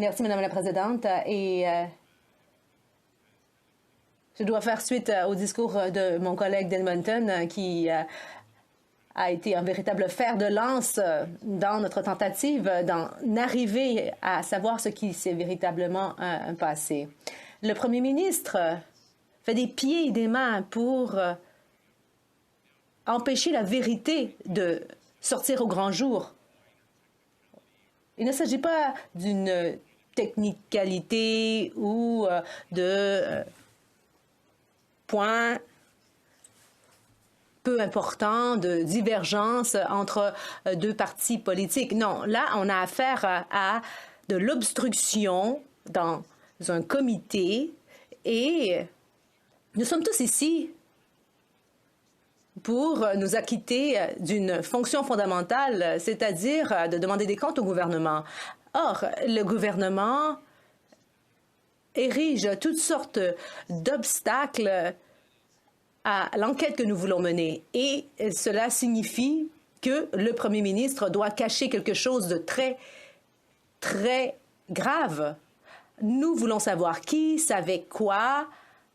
Merci, Madame la Présidente. Et je dois faire suite au discours de mon collègue d'Edmonton qui a été un véritable fer de lance dans notre tentative d'en arriver à savoir ce qui s'est véritablement passé. Le premier ministre fait des pieds et des mains pour empêcher la vérité de sortir au grand jour. Il ne s'agit pas d'une technicalité ou de points peu importants de divergence entre deux partis politiques. Non, là, on a affaire à de l'obstruction dans un comité et nous sommes tous ici pour nous acquitter d'une fonction fondamentale, c'est-à-dire de demander des comptes au gouvernement. Or, le gouvernement érige toutes sortes d'obstacles à l'enquête que nous voulons mener. Et cela signifie que le premier ministre doit cacher quelque chose de très, très grave. Nous voulons savoir qui savait quoi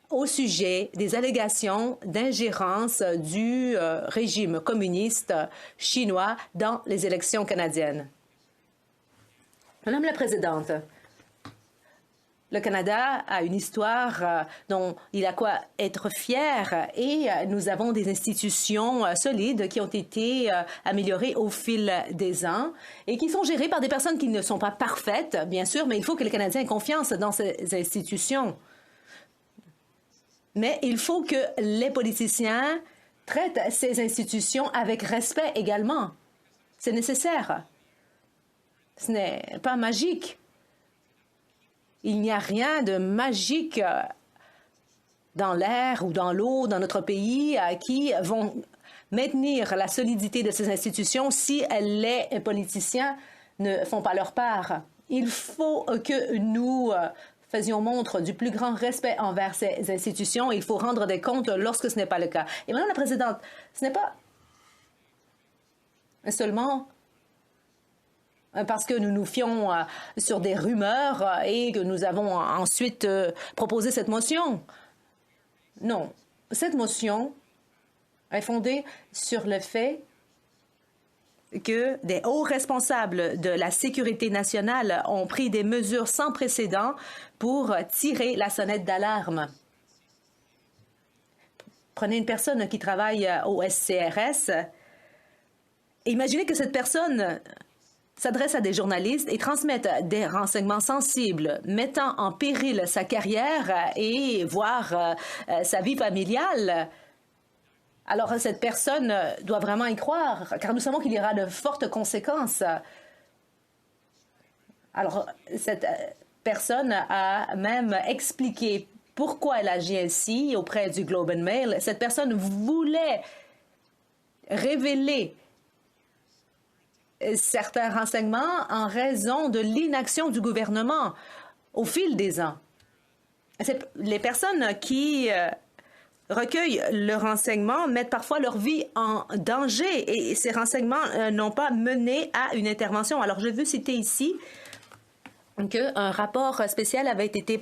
au sujet des allégations d'ingérence du régime communiste chinois dans les élections canadiennes. Madame la Présidente, le Canada a une histoire dont il a quoi être fier et nous avons des institutions solides qui ont été améliorées au fil des ans et qui sont gérées par des personnes qui ne sont pas parfaites, bien sûr, mais il faut que les Canadiens aient confiance dans ces institutions. Mais il faut que les politiciens traitent ces institutions avec respect également. C'est nécessaire. Ce n'est pas magique. Il n'y a rien de magique dans l'air ou dans l'eau dans notre pays qui vont maintenir la solidité de ces institutions si les politiciens ne font pas leur part. Il faut que nous faisions montre du plus grand respect envers ces institutions. Il faut rendre des comptes lorsque ce n'est pas le cas. Et Madame la Présidente, ce n'est pas seulement parce que nous nous fions sur des rumeurs et que nous avons ensuite proposé cette motion. Non, cette motion est fondée sur le fait que des hauts responsables de la sécurité nationale ont pris des mesures sans précédent pour tirer la sonnette d'alarme. Prenez une personne qui travaille au SCRS. Imaginez que cette personne s'adresse à des journalistes et transmette des renseignements sensibles, mettant en péril sa carrière et voire sa vie familiale. Alors, cette personne doit vraiment y croire, car nous savons qu'il y aura de fortes conséquences. Alors, cette personne a même expliqué pourquoi elle agit ainsi auprès du Globe and Mail. Cette personne voulait révéler certains renseignements en raison de l'inaction du gouvernement au fil des ans. Les personnes qui recueillent le renseignement mettent parfois leur vie en danger et ces renseignements n'ont pas mené à une intervention. Alors, je veux citer ici qu'un rapport spécial avait été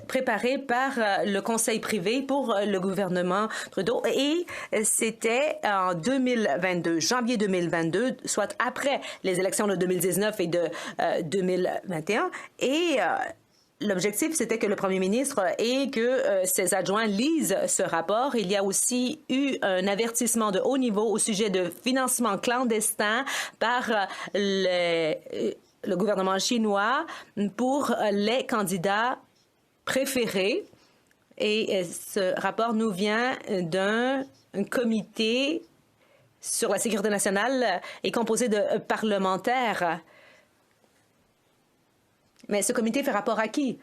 préparé par le Conseil privé pour le gouvernement Trudeau et c'était en 2022, janvier 2022, soit après les élections de 2019 et de 2021 et l'objectif, c'était que le premier ministre et que ses adjoints lisent ce rapport. Il y a aussi eu un avertissement de haut niveau au sujet de financement clandestin par le gouvernement chinois pour les candidats préférés. Et ce rapport nous vient d'un comité sur la sécurité nationale et composé de parlementaires. Mais ce comité fait rapport à qui?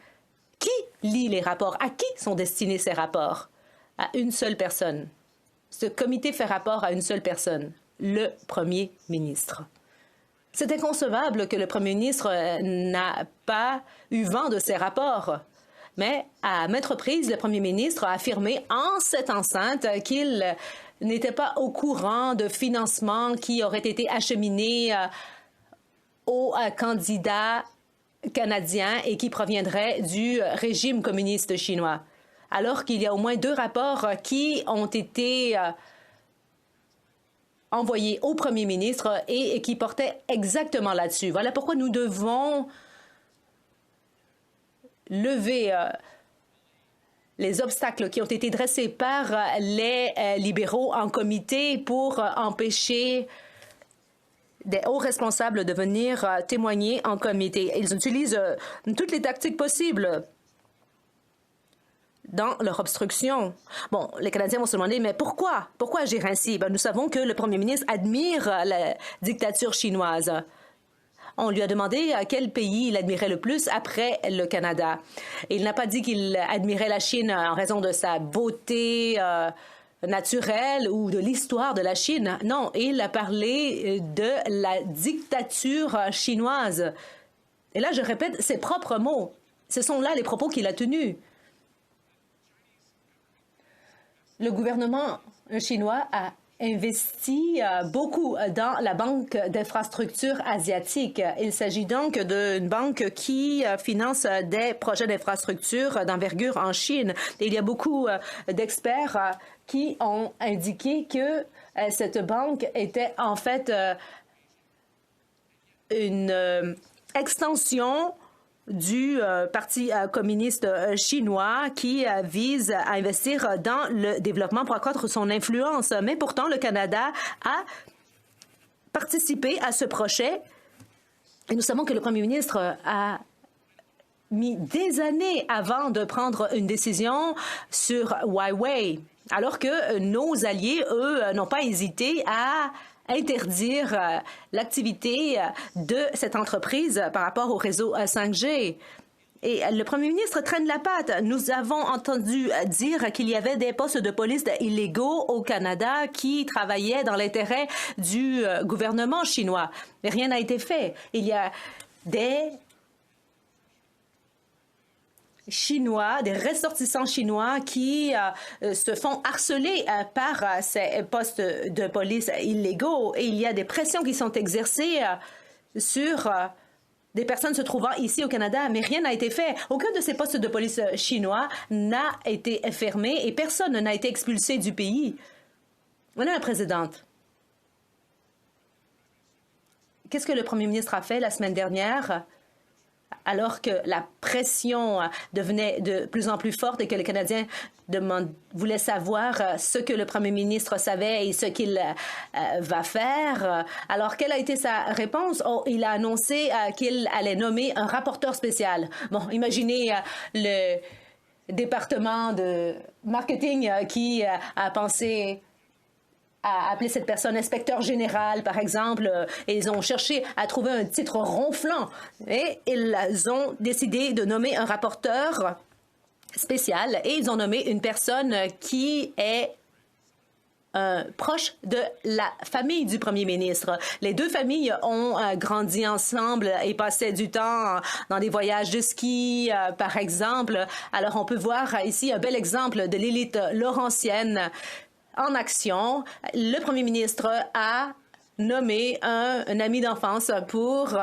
Qui lit les rapports? À qui sont destinés ces rapports? À une seule personne. Ce comité fait rapport à une seule personne, le premier ministre. C'est inconcevable que le premier ministre n'a pas eu vent de ces rapports. Mais à maintes reprises, le premier ministre a affirmé en cette enceinte qu'il n'était pas au courant de financements qui auraient été acheminés aux candidats canadien et qui proviendrait du régime communiste chinois. Alors qu'il y a au moins 2 rapports qui ont été envoyés au premier ministre et qui portaient exactement là-dessus. Voilà pourquoi nous devons lever les obstacles qui ont été dressés par les libéraux en comité pour empêcher des hauts responsables de venir témoigner en comité. Ils utilisent toutes les tactiques possibles dans leur obstruction. Bon, les Canadiens vont se demander, mais pourquoi? Pourquoi agir ainsi? Nous savons que le premier ministre admire la dictature chinoise. On lui a demandé quel pays il admirait le plus après le Canada. Et il n'a pas dit qu'il admirait la Chine en raison de sa beauté naturelle ou de l'histoire de la Chine. Non, il a parlé de la dictature chinoise. Et là, je répète ses propres mots. Ce sont là les propos qu'il a tenus. Le gouvernement chinois a investi beaucoup dans la Banque d'infrastructure asiatique. Il s'agit donc d'une banque qui finance des projets d'infrastructure d'envergure en Chine. Et il y a beaucoup d'experts qui ont indiqué que cette banque était en fait une extension du Parti communiste chinois qui vise à investir dans le développement pour accroître son influence. Mais pourtant, le Canada a participé à ce projet. Et nous savons que le premier ministre a mis des années avant de prendre une décision sur Huawei, alors que nos alliés, eux, n'ont pas hésité à interdire l'activité de cette entreprise par rapport au réseau 5G. Et le premier ministre traîne la patte. Nous avons entendu dire qu'il y avait des postes de police illégaux au Canada qui travaillaient dans l'intérêt du gouvernement chinois. Mais rien n'a été fait. Il y a des Chinois, des ressortissants chinois qui se font harceler par ces postes de police illégaux. Et il y a des pressions qui sont exercées sur des personnes se trouvant ici au Canada, mais rien n'a été fait. Aucun de ces postes de police chinois n'a été fermé et personne n'a été expulsé du pays. Madame la Présidente, qu'est-ce que le premier ministre a fait la semaine dernière? Alors que la pression devenait de plus en plus forte et que les Canadiens voulaient savoir ce que le premier ministre savait et ce qu'il va faire. Alors, quelle a été sa réponse? Oh, il a annoncé qu'il allait nommer un rapporteur spécial. Bon, imaginez le département de marketing qui a pensé à appeler cette personne inspecteur général, par exemple, et ils ont cherché à trouver un titre ronflant. Et ils ont décidé de nommer un rapporteur spécial et ils ont nommé une personne qui est proche de la famille du premier ministre. Les 2 familles ont grandi ensemble et passaient du temps dans des voyages de ski, par exemple. Alors, on peut voir ici un bel exemple de l'élite laurentienne en action. Le premier ministre a nommé un ami d'enfance pour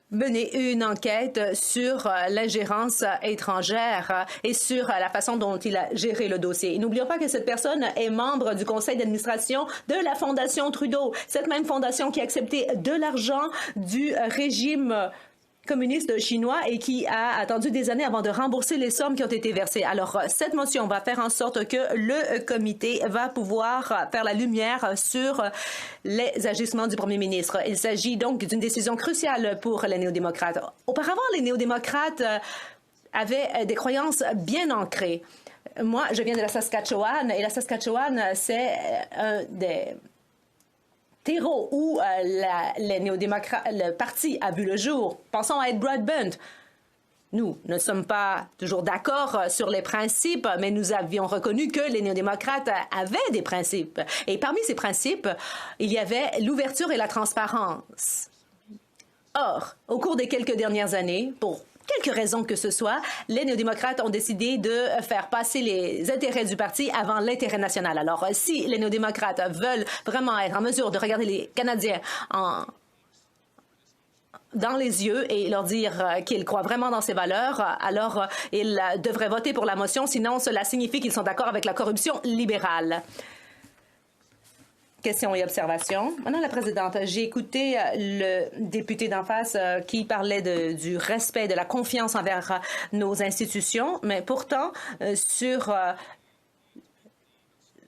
mener une enquête sur l'ingérence étrangère et sur la façon dont il a géré le dossier. Et n'oublions pas que cette personne est membre du conseil d'administration de la Fondation Trudeau, cette même fondation qui a accepté de l'argent du régime communiste chinois et qui a attendu des années avant de rembourser les sommes qui ont été versées. Alors, cette motion va faire en sorte que le comité va pouvoir faire la lumière sur les agissements du premier ministre. Il s'agit donc d'une décision cruciale pour les néo-démocrates. Auparavant, les néo-démocrates avaient des croyances bien ancrées. Moi, je viens de la Saskatchewan et la Saskatchewan, c'est un des terreau où les néo-démocrates, le parti a vu le jour. Pensons à Ed Broadbent. Nous ne sommes pas toujours d'accord sur les principes, mais nous avions reconnu que les néo-démocrates avaient des principes. Et parmi ces principes, il y avait l'ouverture et la transparence. Or, au cours des quelques dernières années, pour quelque raison que ce soit, les néo-démocrates ont décidé de faire passer les intérêts du parti avant l'intérêt national. Alors, si les néo-démocrates veulent vraiment être en mesure de regarder les Canadiens en dans les yeux et leur dire qu'ils croient vraiment dans ces valeurs, alors ils devraient voter pour la motion, sinon cela signifie qu'ils sont d'accord avec la corruption libérale. Questions et observations. Madame la Présidente, j'ai écouté le député d'en face qui parlait du respect, de la confiance envers nos institutions, mais pourtant, sur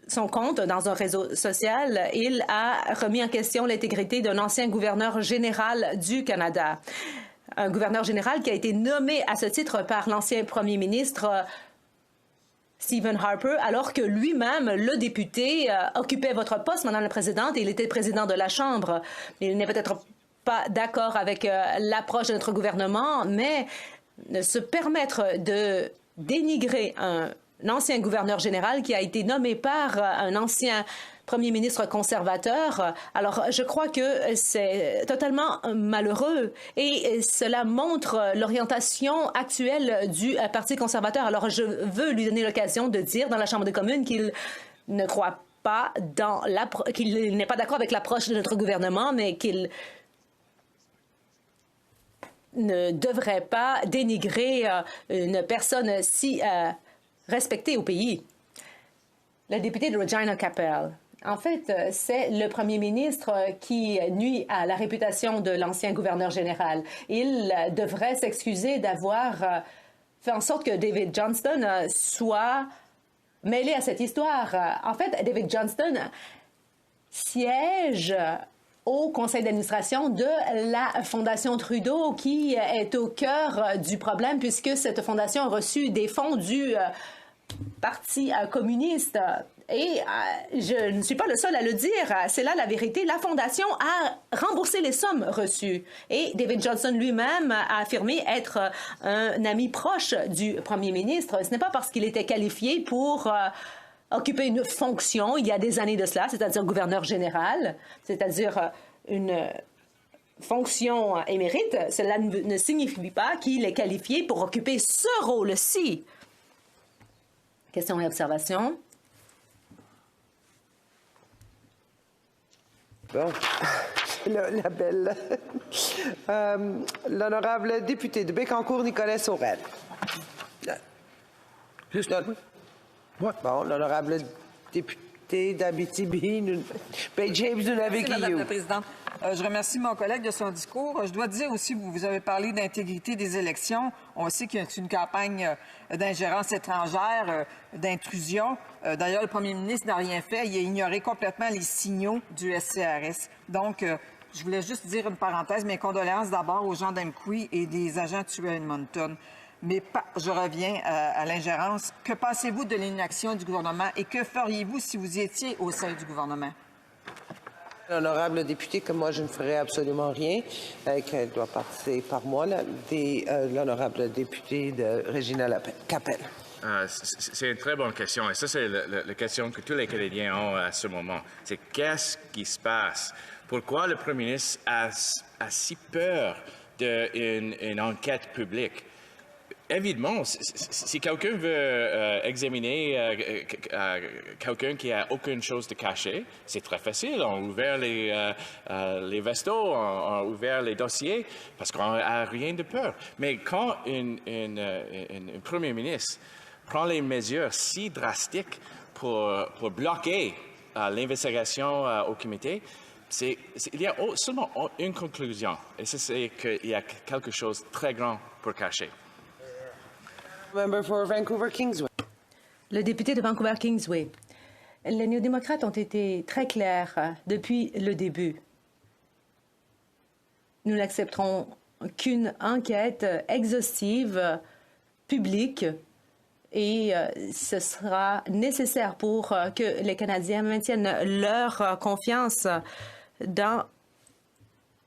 son compte dans un réseau social, il a remis en question l'intégrité d'un ancien gouverneur général du Canada. Un gouverneur général qui a été nommé à ce titre par l'ancien premier ministre Stephen Harper, alors que lui-même, le député, occupait votre poste, Madame la Présidente, et il était président de la Chambre. Il n'est peut-être pas d'accord avec l'approche de notre gouvernement, mais se permettre de dénigrer un ancien gouverneur général qui a été nommé par un ancien premier ministre conservateur. Alors, je crois que c'est totalement malheureux et cela montre l'orientation actuelle du Parti conservateur. Alors, je veux lui donner l'occasion de dire dans la Chambre des communes qu'il ne croit pas qu'il n'est pas d'accord avec l'approche de notre gouvernement, mais qu'il ne devrait pas dénigrer une personne si respectée au pays. Le député de Regina Capel. En fait, c'est le premier ministre qui nuit à la réputation de l'ancien gouverneur général. Il devrait s'excuser d'avoir fait en sorte que David Johnston soit mêlé à cette histoire. En fait, David Johnston siège au conseil d'administration de la Fondation Trudeau, qui est au cœur du problème, puisque cette fondation a reçu des fonds du Parti communiste. Et je ne suis pas le seul à le dire, c'est là la vérité. La Fondation a remboursé les sommes reçues. Et David Johnston lui-même a affirmé être un ami proche du premier ministre. Ce n'est pas parce qu'il était qualifié pour occuper une fonction il y a des années de cela, c'est-à-dire gouverneur général, c'est-à-dire une fonction émérite. Cela ne signifie pas qu'il est qualifié pour occuper ce rôle-ci. Questions et observations? Bon, la belle. L'honorable député de Bécancour-Nicolet-Saurel. Bon, l'honorable député d'Abitibi, James Nunavik. Madame la Présidente. Je remercie mon collègue de son discours. Je dois dire aussi, vous avez parlé d'intégrité des élections. On sait qu'il y a une campagne d'ingérence étrangère, d'intrusion. D'ailleurs, le premier ministre n'a rien fait. Il a ignoré complètement les signaux du SCRS. Donc, je voulais juste dire une parenthèse. Mes condoléances d'abord aux gens d'Amqui et des agents tués à Edmonton. Mais je reviens à l'ingérence. Que pensez-vous de l'inaction du gouvernement et que feriez-vous si vous étiez au sein du gouvernement? L'honorable député, comme moi, je ne ferai absolument rien, qu'elle doit passer par moi, l'honorable député de Regina Capel. C'est une très bonne question. Et ça, c'est la question que tous les Canadiens ont à ce moment. C'est qu'est-ce qui se passe? Pourquoi le premier ministre a si peur d'une enquête publique? Évidemment, si quelqu'un veut examiner quelqu'un qui n'a aucune chose de cacher, c'est très facile. On a ouvert les vestos, on a ouvert les dossiers parce qu'on n'a rien de peur. Mais quand un premier ministre prend les mesures si drastiques pour bloquer l'investigation au comité, il y a seulement une conclusion, et c'est qu'il y a quelque chose de très grand pour cacher. Member for Vancouver-Kingsway. Le député de Vancouver-Kingsway. Les néo-démocrates ont été très clairs depuis le début. Nous n'accepterons qu'une enquête exhaustive, publique, et ce sera nécessaire pour que les Canadiens maintiennent leur confiance dans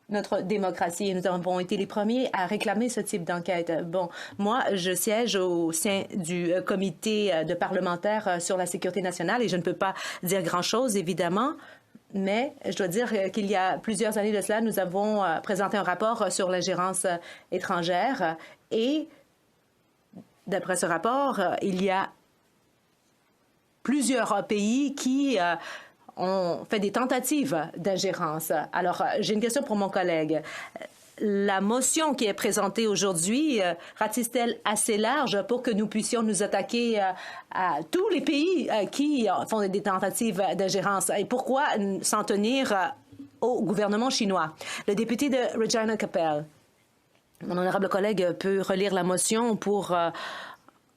notre démocratie. Et nous avons été les premiers à réclamer ce type d'enquête. Bon, moi, je siège au sein du comité de parlementaires sur la sécurité nationale et je ne peux pas dire grand-chose, évidemment, mais je dois dire qu'il y a plusieurs années de cela, nous avons présenté un rapport sur l'ingérence étrangère et d'après ce rapport, il y a plusieurs pays qui ont fait des tentatives d'ingérence. Alors, j'ai une question pour mon collègue. la motion qui est présentée aujourd'hui ratisse-t-elle assez large pour que nous puissions nous attaquer à tous les pays qui font des tentatives d'ingérence? Et pourquoi s'en tenir au gouvernement chinois? Le député de Regina Capel. Mon honorable collègue peut relire la motion pour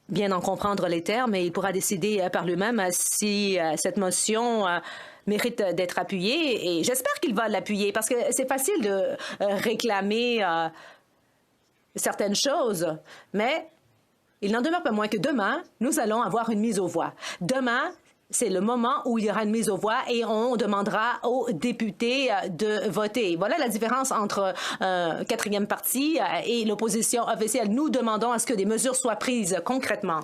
bien en comprendre les termes et il pourra décider par lui-même si cette motion mérite d'être appuyée. Et j'espère qu'il va l'appuyer parce que c'est facile de réclamer certaines choses, mais il n'en demeure pas moins que demain, nous allons avoir une mise aux voix. Demain, c'est le moment où il y aura une mise aux voix et on demandera aux députés de voter. Voilà la différence entre quatrième parti et l'opposition officielle. Nous demandons à ce que des mesures soient prises concrètement.